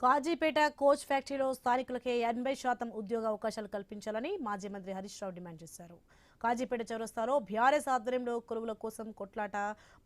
Kazipet coach ఫ్యాక్టరీలో స్థానికులకే 80% ఉద్యోగ అవకాశాలు కల్పించాలని మాజీ మంత్రి హరీష్ రావు డిమాండ్ చేశారు. కాజీపేట చౌరస్తాలో బీఆర్ఎస్ ఆధ్వర్యంలో కొలువుల కోసం కొట్లాట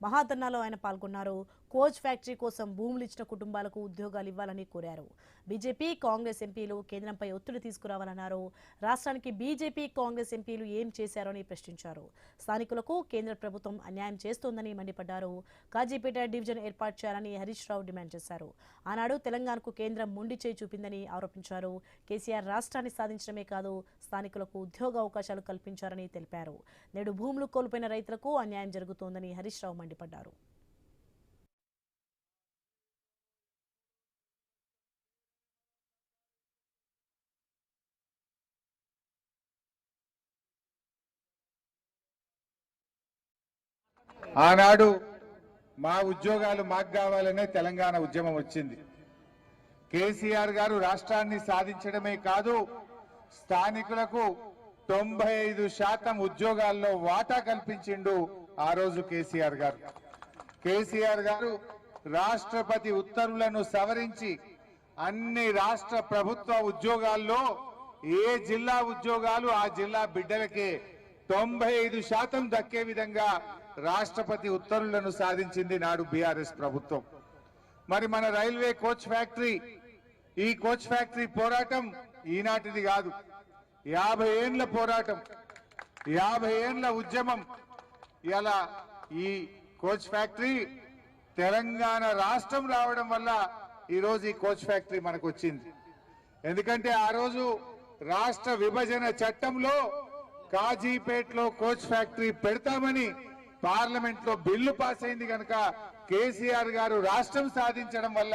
మహాధర్నాలో ఆయన పాల్గొన్నారు. కోచ్ ఫ్యాక్టరీ కోసం భూములు ఇచ్చిన కుటుంబాలకు ఉద్యోగాలు ఇవ్వాలని కోరారు. బీజేపీ కాంగ్రెస్ ఎంపీలు కేంద్రంపై ఒత్తిడి తీసుకురావాలన్నారు. రాష్ట్రానికి బీజేపీ కాంగ్రెస్ ఎంపీలు ఏం చేశారని ప్రశ్నించారు. స్థానికులకు కేంద్ర ప్రభుత్వం అన్యాయం చేస్తోందని మండిపడ్డారు. కాజీపేట డివిజన్ ఏర్పాటు చేయాలని హరీష్ రావు డిమాండ్ చేశారు. ఆనాడు తెలంగాణకు కేంద్రం మొండి చేయి చూపిందని ఆరోపించారు. కేసీఆర్ రాష్ట్రాన్ని సాధించడమే కాదు స్థానికులకు ఉద్యోగ అవకాశాలు కల్పించారని తెలిపారు. నేడు భూములు కోల్పోయిన రైతులకు అన్యాయం జరుగుతోందని హరీష్ రావు మండిపడ్డారు. ఆనాడు మా ఉద్యోగాలు మాకు కావాలనే తెలంగాణ ఉద్యమం వచ్చింది. కేసీఆర్ గారు రాష్ట్రాన్ని సాధించడమే కాదు స్థానికులకు 95% ఉద్యోగాల్లో వాటా కల్పించిండు ఆ రోజు కేసీఆర్ గారు. కేసీఆర్ గారు రాష్ట్రపతి ఉత్తర్వులను సవరించి అన్ని రాష్ట్ర ప్రభుత్వ ఉద్యోగాల్లో ఏ జిల్లా ఉద్యోగాలు ఆ జిల్లా బిడ్డలకే 95% దక్కే విధంగా రాష్ట్రపతి ఉత్తర్వులను సాధించింది నాడు బీఆర్ఎస్ ప్రభుత్వం. మరి మన రైల్వే కోచ్ ఫ్యాక్టరీ, ఈ కోచ్ ఫ్యాక్టరీ పోరాటం ఈనాటిది కాదు, 50 ఏండ్ల పోరాటం, 50 ఏండ్ల ఉద్యమం. ఇలా ఈ కోచ్ ఫ్యాక్టరీ తెలంగాణ రాష్ట్రం రావడం వల్ల ఈరోజు ఈ కోచ్ ఫ్యాక్టరీ మనకు వచ్చింది. ఎందుకంటే ఆ రోజు రాష్ట్ర విభజన చట్టంలో కాజీపేటలో కోచ్ ఫ్యాక్టరీ పెడతామని పార్లమెంట్ లో బిల్లు పాస్ అయింది కనుక కేసీఆర్ గారు రాష్ట్రం సాధించడం వల్ల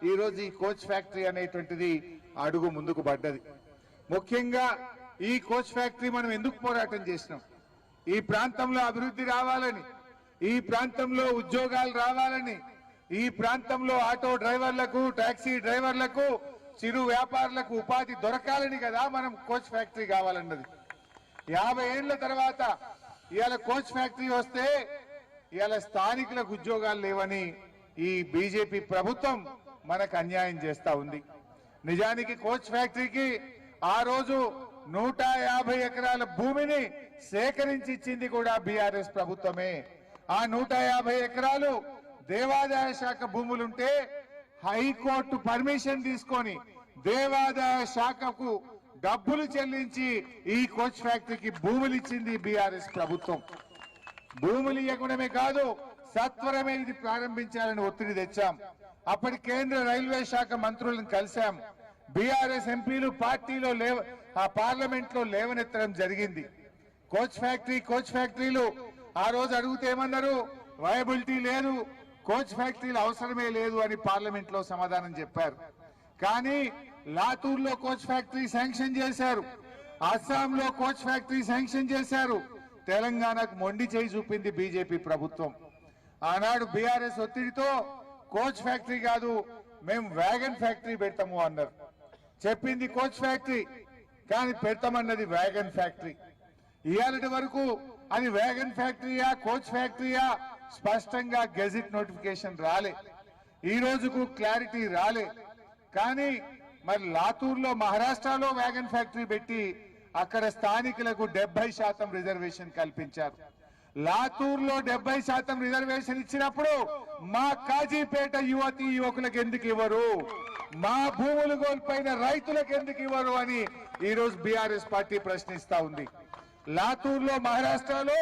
ఈ రోజు ఈ కోచ్ ఫ్యాక్టరీ అనేటువంటిది అడుగు ముందుకు పడ్డది. ముఖ్యంగా ఈ కోచ్ ఫ్యాక్టరీ మనం ఎందుకు పోరాటం చేసినాం? ఈ ప్రాంతంలో అభివృద్ధి రావాలని, ఈ ప్రాంతంలో ఉద్యోగాలు రావాలని, ఈ ప్రాంతంలో ఆటో డ్రైవర్లకు, టాక్సీ డ్రైవర్లకు, చిరు వ్యాపారులకు ఉపాధి దొరకాలని కదా మనం కోచ్ ఫ్యాక్టరీ కావాలన్నది. 50 ఏండ్ల తర్వాత ఇవాళ కోచ్ ఫ్యాక్టరీ వస్తే ఇవాళ స్థానికులకు ఉద్యోగాలు లేవని ఈ బీజేపీ ప్రభుత్వం మనకు అన్యాయం చేస్తా ఉంది. నిజానికి కోచ్ ఫ్యాక్టరీకి ఆ రోజు 150 ఎకరాల భూమిని సేకరించి ఇచ్చింది కూడా బీఆర్ఎస్ ప్రభుత్వమే. ఆ 150 ఎకరాలు దేవాదాయ శాఖ భూములుంటే హైకోర్టు పర్మిషన్ తీసుకొని దేవాదాయ శాఖకు డబ్బులు చెల్లించి ఈ కోచ్ ఫ్యాక్టరీకి భూములు ఇచ్చింది బీఆర్ఎస్ ప్రభుత్వం. భూములు ఇవ్వడమే కాదు సత్వరమే ఇది ప్రారంభించాలని ఒత్తిడి తెచ్చాం. అప్పటి కేంద్ర రైల్వే శాఖ మంత్రులను కలిశాం. బీఆర్ఎస్ ఎంపీలు పార్టీలో ఆ పార్లమెంట్ లో లేవనెత్తడం జరిగింది. కోచ్ ఫ్యాక్టరీలు ఆ రోజు అడిగితే ఏమన్నారు? వయబిలిటీ లేదు, కోచ్ ఫ్యాక్టరీలు అవసరమే లేదు అని పార్లమెంట్ లో సమాధానం చెప్పారు. కానీ లాతూర్లో కోచ్ ఫ్యాక్టరీ శాంక్షన్ చేశారు, అస్సాంలో కోచ్ ఫ్యాక్టరీ శాంక్షన్ చేశారు. తెలంగాణకు మొండి చేయి చూపింది బీజేపీ ప్రభుత్వం. ఆనాడు బీఆర్ఎస్ ఒత్తిడితో కోచ్ ఫ్యాక్టరీ కాదు మేము వ్యాగన్ ఫ్యాక్టరీ పెడతాము అన్నారు. చెప్పింది కోచ్ ఫ్యాక్టరీ కానీ పెడతామన్నది వ్యాగన్ ఫ్యాక్టరీ. ఇవాళటి వరకు అది వ్యాగన్ ఫ్యాక్టరీయా కోచ్ ఫ్యాక్టరీయా స్పష్టంగా గెజిట్ నోటిఫికేషన్ రాలే, ఈ రోజుకు క్లారిటీ రాలే. కానీ మరి లాతూర్లో మహారాష్ట్రలో వ్యాగన్ ఫ్యాక్టరీ పెట్టి అక్కడ స్థానికులకు 70% రిజర్వేషన్ కల్పించారు. లాతూర్లో 70% రిజర్వేషన్ ఇచ్చినప్పుడు మా కాజీపేట యువతి యువకులకు ఎందుకు ఇవ్వరు? మా భూములు కోల్పోయిన రైతులకు ఎందుకు ఇవ్వరు అని ఈ రోజు బీఆర్ఎస్ పార్టీ ప్రశ్నిస్తా ఉంది. లాతూర్లో మహారాష్ట్రలో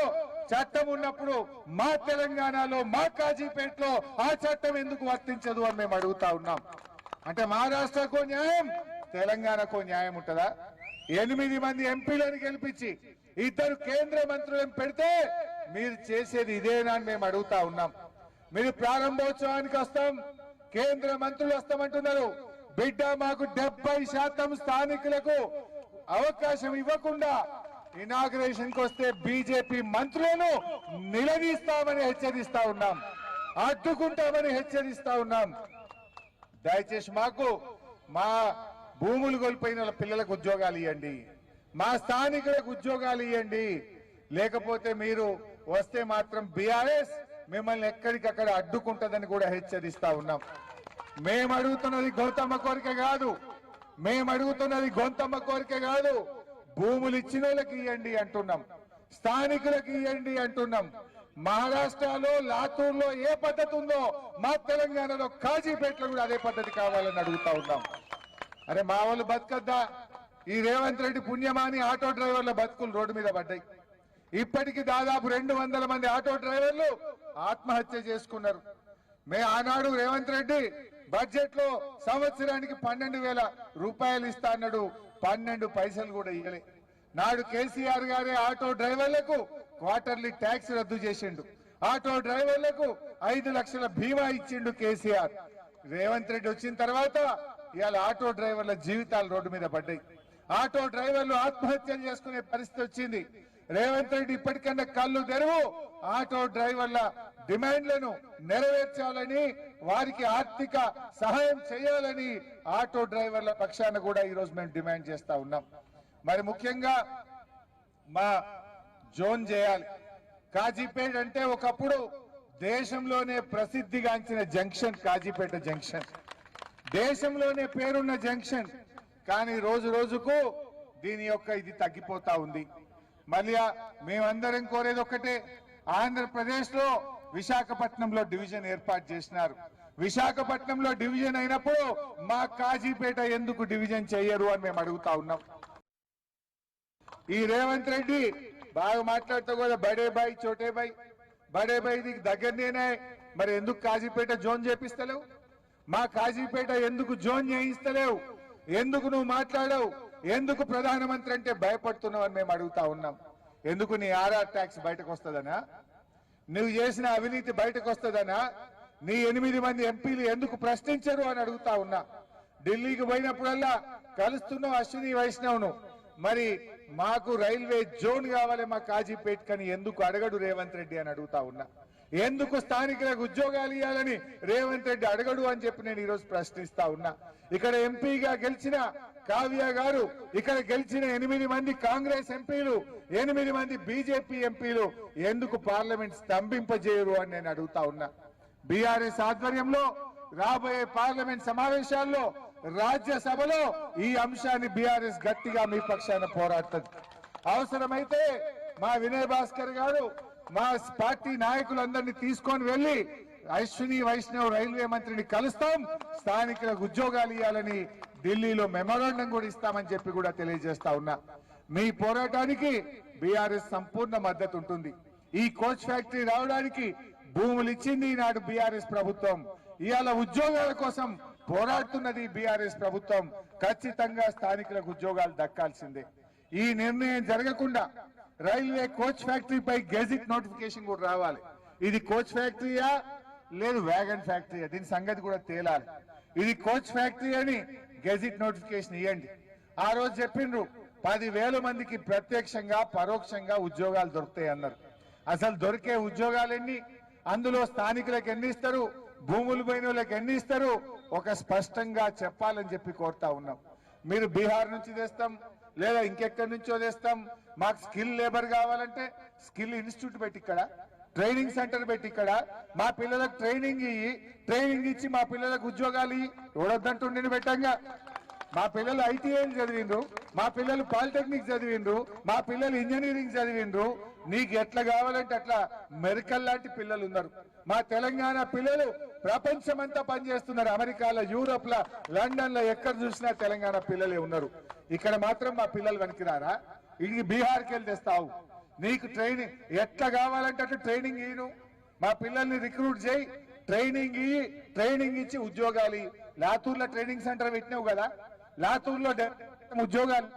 చట్టం ఉన్నప్పుడు మా తెలంగాణలో మా కాజీపేటలో ఆ చట్టం ఎందుకు వర్తించదు అని మేము అడుగుతా ఉన్నాం. అంటే మహారాష్ట్రకు న్యాయం, తెలంగాణకు న్యాయం ఉంటుందా? 8 మంది ఎంపీలను గెలిపించి 2 కేంద్ర మంత్రులను పెడితే మీరు చేసేది ఇదేనా అని మేము అడుగుతా ఉన్నాం. మీరు ప్రారంభోత్సవానికి వస్తాం, కేంద్ర మంత్రులు వస్తామంటున్నారు. బిడ్డ మాకు 70% స్థానికులకు అవకాశం ఇవ్వకుండా ఇనాగ్రేషన్ కి వస్తే బీజేపీ మంత్రులను నిలదీస్తామని హెచ్చరిస్తా ఉన్నాం, అడ్డుకుంటామని హెచ్చరిస్తా ఉన్నాం. దయచేసి మాకు మా భూములు కోల్పోయిన పిల్లలకు ఉద్యోగాలు ఇవ్వండి, మా స్థానికులకు ఉద్యోగాలు ఇవ్వండి. లేకపోతే మీరు వస్తే మాత్రం బీఆర్ఎస్ మిమ్మల్ని ఎక్కడికక్కడ అడ్డుకుంటదని కూడా హెచ్చరిస్తా ఉన్నాం. మేము అడుగుతున్నది గౌతమ్మ కోరిక కాదు, మేము అడుగుతున్నది గొంతమ్మ కోరిక కాదు. భూములు ఇచ్చిన వాళ్ళకి ఇవ్వండి అంటున్నాం, స్థానికులకు ఇవ్వండి అంటున్నాం. మహారాష్ట్రలో లాతూర్లో ఏ పద్ధతి ఉందో మా తెలంగాణలో కాజీపేటలో కూడా అదే పద్ధతి కావాలని అడుగుతా ఉన్నాం. అరే మా వాళ్ళు బతకద్దా? ఈ రేవంత్ రెడ్డి పుణ్యమాని ఆటో డ్రైవర్ల బతుకులు రోడ్డు మీద పడ్డాయి. ఇప్పటికి దాదాపు 200 మంది ఆటో డ్రైవర్లు ఆత్మహత్య చేసుకున్నారు. ఆనాడు రేవంత్ రెడ్డి బడ్జెట్ లో సంవత్సరానికి 12,000 రూపాయలు ఇస్తా అన్నాడు, 12 పైసలు కూడా ఇవ్వలే. నాడు కేసీఆర్ గారే ఆటో డ్రైవర్లకు క్వార్టర్లీ ట్యాక్స్ రద్దు చేసిండు, ఆటో డ్రైవర్లకు 5 లక్షల బీమా ఇచ్చిండు కేసీఆర్. రేవంత్ రెడ్డి వచ్చిన తర్వాత ఇవాళ ఆటో డ్రైవర్ల జీవితాలు రోడ్డు మీద పడ్డాయి. ఆటో డ్రైవర్లు ఆత్మహత్యలు చేసుకునే పరిస్థితి వచ్చింది. రేవంత్ రెడ్డి ఇప్పటికన్నా కళ్ళు తెరువు, ఆటో డ్రైవర్ల డిమాండ్లను నెరవేర్చాలని, వారికి ఆర్థిక సహాయం చేయాలని ఆటో డ్రైవర్ల పక్షాన కూడా ఈరోజు మేము డిమాండ్ చేస్తా ఉన్నాం. మరి ముఖ్యంగా మా జోన్ చేయాలి. కాజీపేట అంటే ఒకప్పుడు దేశంలోనే ప్రసిద్ధిగాంచిన జంక్షన్ కాజీపేట జంక్షన్, దేశంలోనే పేరున్న జంక్షన్. కానీ రోజు రోజుకు దీని యొక్క ఇది తగ్గిపోతా ఉంది. మళ్ళీ మేమందరం కోరేది ఒకటే, ఆంధ్రప్రదేశ్ లో విశాఖపట్నంలో డివిజన్ ఏర్పాటు చేసినారు. విశాఖపట్నంలో డివిజన్ అయినప్పుడు మా కాజీపేట ఎందుకు డివిజన్ చేయరు అని మేము అడుగుతా ఉన్నాం. ఈ రేవంత్ రెడ్డి బాగా మాట్లాడుతూ కూడా బడే బాయ్ చోటే బాయ్, బడే బాయ్ దీనికి దగ్గరనేనే, మరి ఎందుకు కాజీపేట జోన్ చేపిస్తలేవు? మా కాజీపేట ఎందుకు జోన్ చేయిస్తలేవు? ఎందుకు నువ్వు మాట్లాడవు? ఎందుకు ప్రధానమంత్రి అంటే భయపడుతున్నావు అని మేము అడుగుతా ఉన్నాం. ఎందుకు నీ ఆర్ఆర్ ట్యాక్స్ బయటకు వస్తుందనా? నువ్వు చేసిన అవినీతి బయటకు వస్తుందనా? నీ 8 మంది ఎంపీలు ఎందుకు ప్రశ్నించరు అని అడుగుతా ఉన్నా. ఢిల్లీకి పోయినప్పుడల్లా కలుస్తున్నావు అశ్విని వైష్ణవ్ను, మరి మాకు రైల్వే జోన్ కావాలి మా కాజీపేట కని ఎందుకు అడగడు రేవంత్ రెడ్డి అని అడుగుతా ఉన్నా. ఎందుకు స్థానికులకు ఉద్యోగాలు ఇవ్వాలని రేవంత్ రెడ్డి అడగడు అని చెప్పి నేను ఈరోజు ప్రశ్నిస్తా ఉన్నా. ఇక్కడ ఎంపీగా గెలిచిన కావ్య గారు, ఇక్కడ గెలిచిన 8 మంది కాంగ్రెస్ ఎంపీలు, 8 మంది బీజేపీ ఎంపీలు ఎందుకు పార్లమెంట్ స్తంభింపజేయరు అని నేను అడుగుతా ఉన్నా. బీఆర్ఎస్ ఆధ్వర్యంలో రాబోయే పార్లమెంట్ సమావేశాల్లో, రాజ్యసభలో ఈ అంశాన్ని బీఆర్ఎస్ గట్టిగా మీ పక్షాన పోరాడుతుంది. అవసరమైతే మా వినయ్ భాస్కర్ గారు మా పార్టీ నాయకులందరినీ తీసుకొని వెళ్లి అశ్విని వైష్ణవ్ రైల్వే మంత్రిని కలుస్తాం, స్థానికులకు ఉద్యోగాలు ఇవ్వాలని ఢిల్లీలో మెమోరాండం కూడా ఇస్తామని చెప్పి కూడా తెలియజేస్తా ఉన్నా. మీ పోరాటానికి బీఆర్ఎస్ సంపూర్ణ మద్దతు ఉంటుంది. ఈ కోచ్ ఫ్యాక్టరీ రావడానికి భూములు ఇచ్చింది ఈనాడు బీఆర్ఎస్ ప్రభుత్వం. ఇవాళ ఉద్యోగాల కోసం పోరాడుతున్నది బీఆర్ఎస్ ప్రభుత్వం. ఖచ్చితంగా స్థానికులకు ఉద్యోగాలు దక్కాల్సిందే. ఈ నిర్ణయం జరగకుండా రైల్వే కోచ్ ఫ్యాక్టరీపై గెజిట్ నోటిఫికేషన్ కూడా రావాలి. ఇది కోచ్ ఫ్యాక్టరీయా లేదు వ్యాగన్ ఫ్యాక్టరీయా, దీని సంగతి కూడా తేలాలి. ఇది కోచ్ ఫ్యాక్టరీ అని గెజిట్ నోటిఫికేషన్ ఇవ్వండి. ఆ రోజు చెప్పిండ్రు 10,000 మందికి ప్రత్యక్షంగా పరోక్షంగా ఉద్యోగాలు దొరుకుతాయి అన్నారు. అసలు దొరికే ఉద్యోగాలు ఎన్ని, అందులో స్థానికులకు ఎన్ని ఇస్తారు, భూములు పోయిన వాళ్ళకి ఎన్ని ఇస్తారు, ఒక స్పష్టంగా చెప్పాలని చెప్పి కోరుతా ఉన్నాం. మీరు బీహార్ నుంచి తెస్తాం లేదా ఇంకెక్కడి నుంచో తెస్తాం, మాకు స్కిల్ లేబర్ కావాలంటే స్కిల్ ఇన్స్టిట్యూట్ పెట్టి ఇక్కడ ట్రైనింగ్ సెంటర్ పెట్టి ఇక్కడ మా పిల్లలకు ట్రైనింగ్ ఇచ్చి మా పిల్లలకు ఉద్యోగాలు ఎవడొద్దంటుండే పెట్టంగా. మా పిల్లలు ఐటీఐలు చదివిండ్రు, మా పిల్లలు పాలిటెక్నిక్ చదివిండ్రు, మా పిల్లలు ఇంజనీరింగ్ చదివిండ్రు. నీకు ఎట్లా కావాలంటే అట్లా మెరికల్ లాంటి పిల్లలు ఉన్నారు. మా తెలంగాణ పిల్లలు ప్రపంచమంతా పనిచేస్తున్నారు. అమెరికాలో, యూరోప్ లో, లండన్ లో ఎక్కడ చూసినా తెలంగాణ పిల్లలే ఉన్నారు. ఇక్కడ మాత్రం మా పిల్లలు వెనక్కిరారా? ఇది బీహార్కి వెళ్ళి తెస్తావు. నీకు ట్రైనింగ్ ఎట్లా కావాలంటే అట్లా ట్రైనింగ్ ఇయ్యను. మా పిల్లల్ని రిక్రూట్ చేయి, ట్రైనింగ్ ఇచ్చి ఉద్యోగాలు. లాతూర్లో ట్రైనింగ్ సెంటర్ పెట్టినావు కదా, లాతూర్లో ఉద్యోగాలు